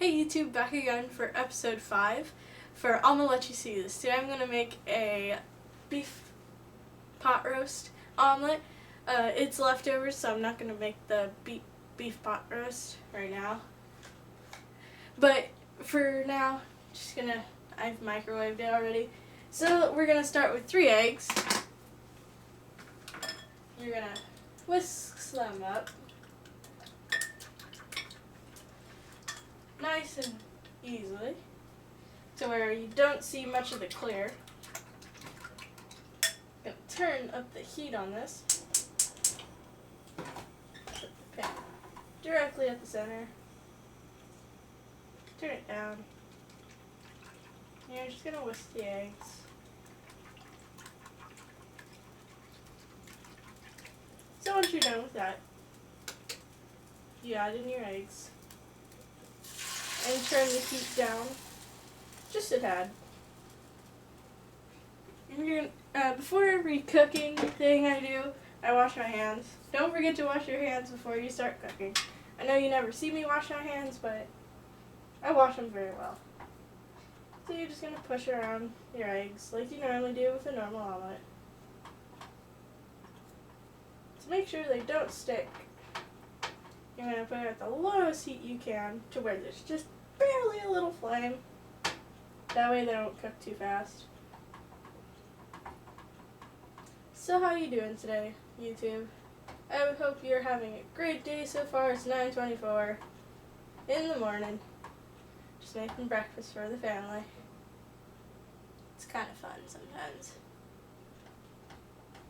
Hey YouTube, back again for episode 5 for Omelette. Today I'm going to make a beef pot roast omelet. It's leftovers, so I'm not going to make the beef pot roast right now. But for now, I've microwaved it already. So we're going to start with 3 eggs. You're going to whisk them up. Nice and easily to where you don't see much of the clear. I'm going to turn up the heat on this. Put the pan directly at the center. Turn it down. And you're just going to whisk the eggs. So once you're done with that, you add in your eggs. And turn the heat down just a tad. And you're gonna, before every cooking thing I do, I wash my hands. Don't forget to wash your hands before you start cooking. I know you never see me wash my hands, but I wash them very well. So you're just going to push around your eggs like you normally do with a normal omelet. To make sure they don't stick, you're going to put it at the lowest heat you can to where there's just barely a little flame. That way they don't cook too fast. So how you doing today, YouTube? I hope you're having a great day so far. It's 9:24 in the morning. Just making breakfast for the family. It's kind of fun sometimes.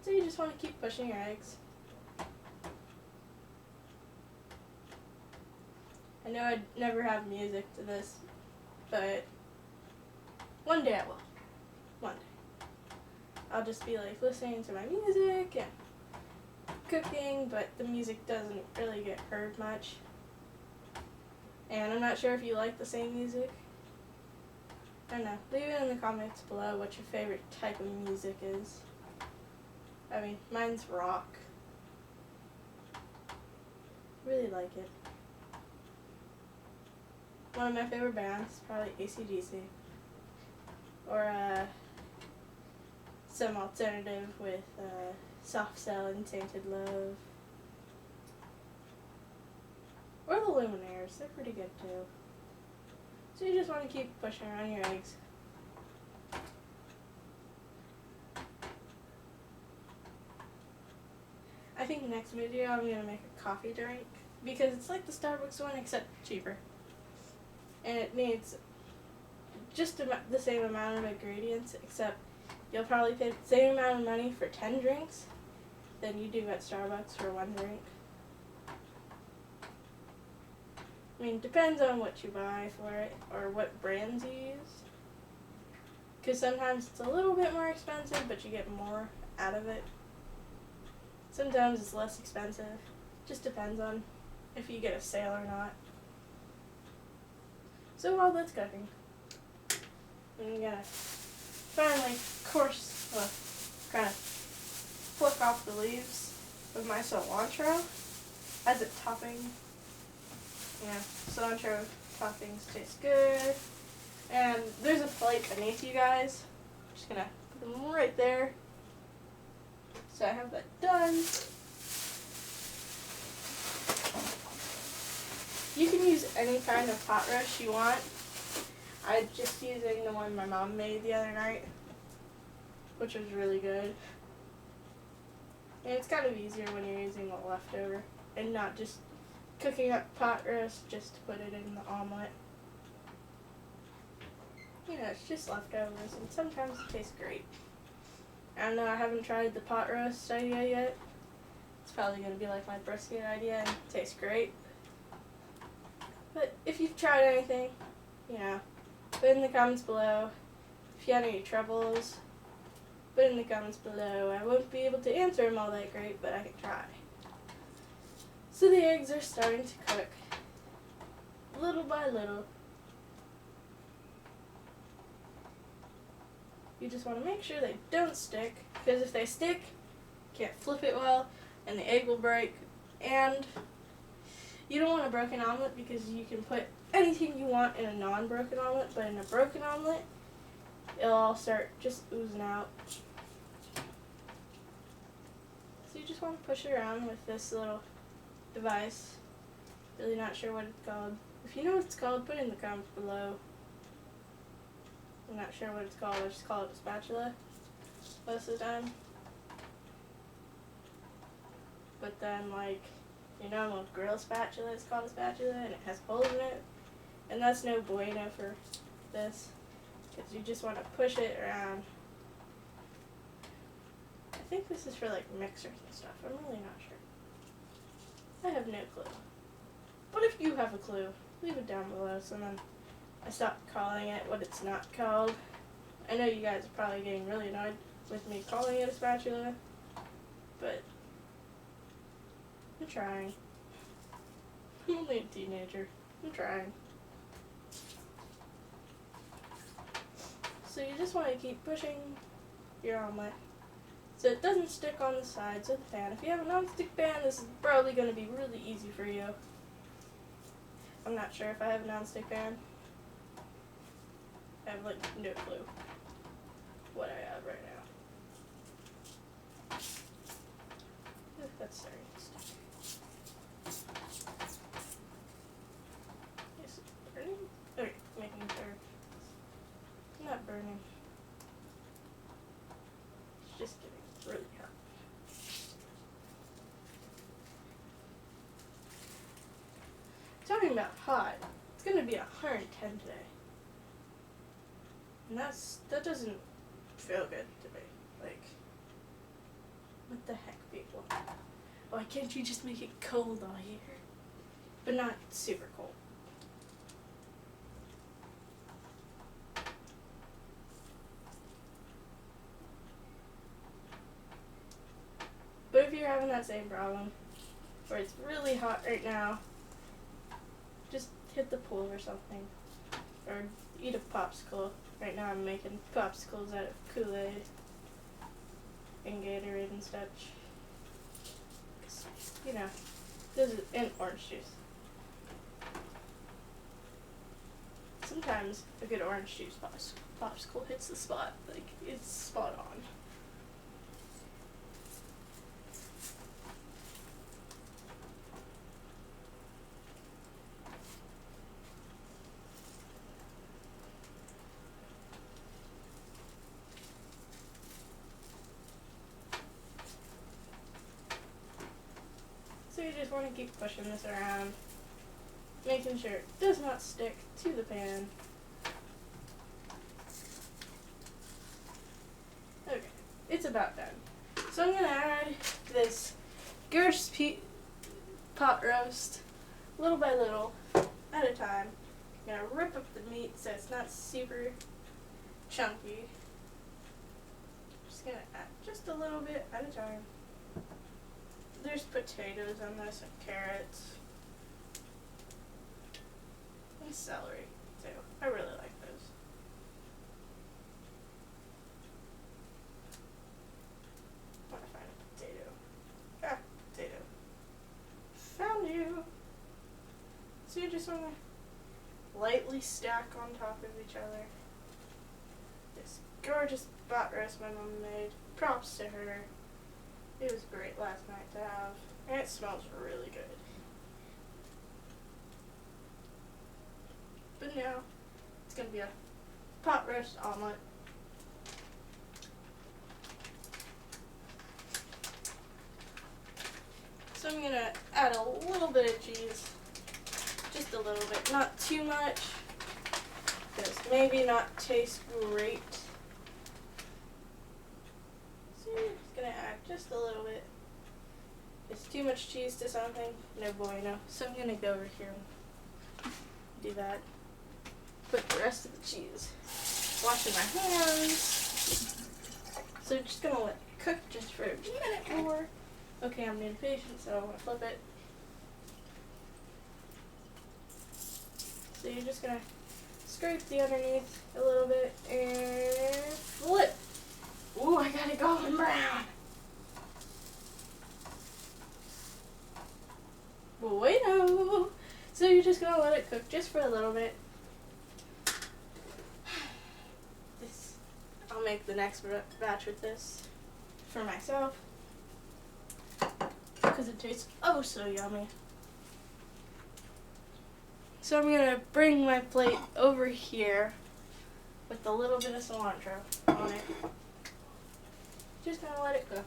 So you just want to keep pushing your eggs. I know I'd never have music to this, but one day I will. One day. I'll just be like listening to my music and cooking, but the music doesn't really get heard much. And I'm not sure if you like the same music. I don't know. Leave it in the comments below what your favorite type of music is. I mean, mine's rock. Really like it. One of my favorite bands, probably AC/DC. Or some alternative with Soft Cell and Tainted Love. Or the Luminaires, they're pretty good too. So you just want to keep pushing around your eggs. I think next video I'm going to make a coffee drink because it's like the Starbucks one except cheaper. And it needs just the same amount of ingredients, except you'll probably pay the same amount of money for 10 drinks than you do at Starbucks for 1 drink. I mean, depends on what you buy for it or what brands you use. Because sometimes it's a little bit more expensive, but you get more out of it. Sometimes it's less expensive. Just depends on if you get a sale or not. So while that's cooking, I'm gonna finally kind of pluck off the leaves of my cilantro as a topping. Yeah, cilantro toppings taste good. And there's a plate beneath you guys. I'm just gonna put them right there. So I have that done. You can use any kind of pot roast you want. I'm just using the one my mom made the other night, which was really good. And it's kind of easier when you're using the leftover and not just cooking up pot roast just to put it in the omelet. You know, it's just leftovers and sometimes it tastes great. I don't know, I haven't tried the pot roast idea yet. It's probably going to be like my brisket idea and it tastes great. But if you've tried anything, you know, put in the comments below. If you had any troubles, put in the comments below. I won't be able to answer them all that great, but I can try. So the eggs are starting to cook, little by little. You just want to make sure they don't stick, because if they stick, you can't flip it well, and the egg will break, and You don't want a broken omelet because you can put anything you want in a non-broken omelet, but in a broken omelet, it'll all start just oozing out. So you just want to push it around with this little device. Really not sure what it's called. If you know what it's called, put it in the comments below. I'm not sure what it's called. I just call it a spatula most of the time. But then, like, your normal grill spatula is called a spatula, and it has holes in it. And that's no bueno for this, because you just want to push it around. I think this is for, like, mixers and stuff. I'm really not sure. I have no clue. But if you have a clue, leave it down below so then I stop calling it what it's not called. I know you guys are probably getting really annoyed with me calling it a spatula, but I'm trying. I'm only a teenager. I'm trying. So you just want to keep pushing your omelet so it doesn't stick on the sides of the pan. If you have a non-stick pan, this is probably going to be really easy for you. I'm not sure if I have a non-stick pan. I have, like, no clue what I have right now. Ooh, that's starting to stick. Is it burning? Okay, making sure it's not burning. It's just getting really hot. Talking about hot, it's gonna be 110 today. And that doesn't feel good to me. Like, what the heck, people? Why can't you just make it cold all year? But not super cold. But if you're having that same problem, where it's really hot right now, just hit the pool or something. Or eat a popsicle. Right now I'm making popsicles out of Kool-Aid and Gatorade and such. You know, this is and orange juice. Sometimes a good orange juice popsicle hits the spot. Like, it's spot on. So you just want to keep pushing this around, making sure it does not stick to the pan. Okay, it's about done. So I'm going to add this Gersh pot roast little by little at a time. I'm going to rip up the meat so it's not super chunky. Just going to add just a little bit at a time. There's potatoes on this and carrots. And celery, too. I really like those. I want to find a potato. Ah, potato. Found you! So you just want to lightly stack on top of each other. This gorgeous pot roast my mom made. Props to her. It was great last night to have, and it smells really good. But now, it's going to be a pot roast omelet. So I'm going to add a little bit of cheese, just a little bit, not too much, because maybe not taste great. Gonna add just a little bit. It's too much cheese to something, no bueno. So I'm gonna go over here and do that. Put the rest of the cheese. Washing my hands. So just gonna let it cook just for a minute more. Okay, I'm being patient, so I'm gonna flip it. So you're just gonna scrape the underneath a little bit and flip. Ooh, I got it golden brown. Bueno. So you're just gonna let it cook just for a little bit. I'll make the next batch with this for myself because it tastes oh so yummy. So I'm gonna bring my plate over here with a little bit of cilantro on it. Just gonna let it cook.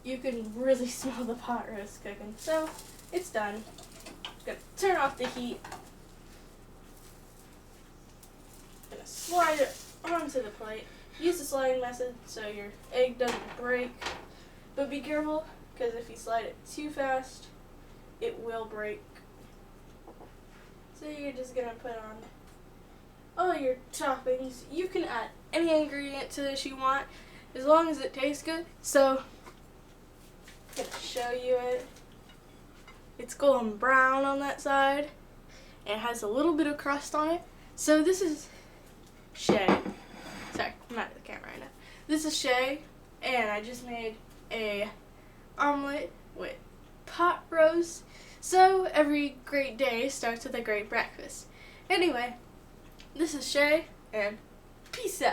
You can really smell the pot roast cooking. So it's done. Just gonna turn off the heat. Gonna slide it onto the plate. Use the sliding method so your egg doesn't break. But be careful, because if you slide it too fast, it will break. So you're just gonna put on all your toppings. You can add any ingredient to this you want, as long as it tastes good. So I'm gonna show you it. It's golden brown on that side, and it has a little bit of crust on it. So this is Shay. Sorry, I'm not at the camera right now. This is Shay, and I just made a omelet with pot roast. So every great day starts with a great breakfast. Anyway, this is Shay, and peace out.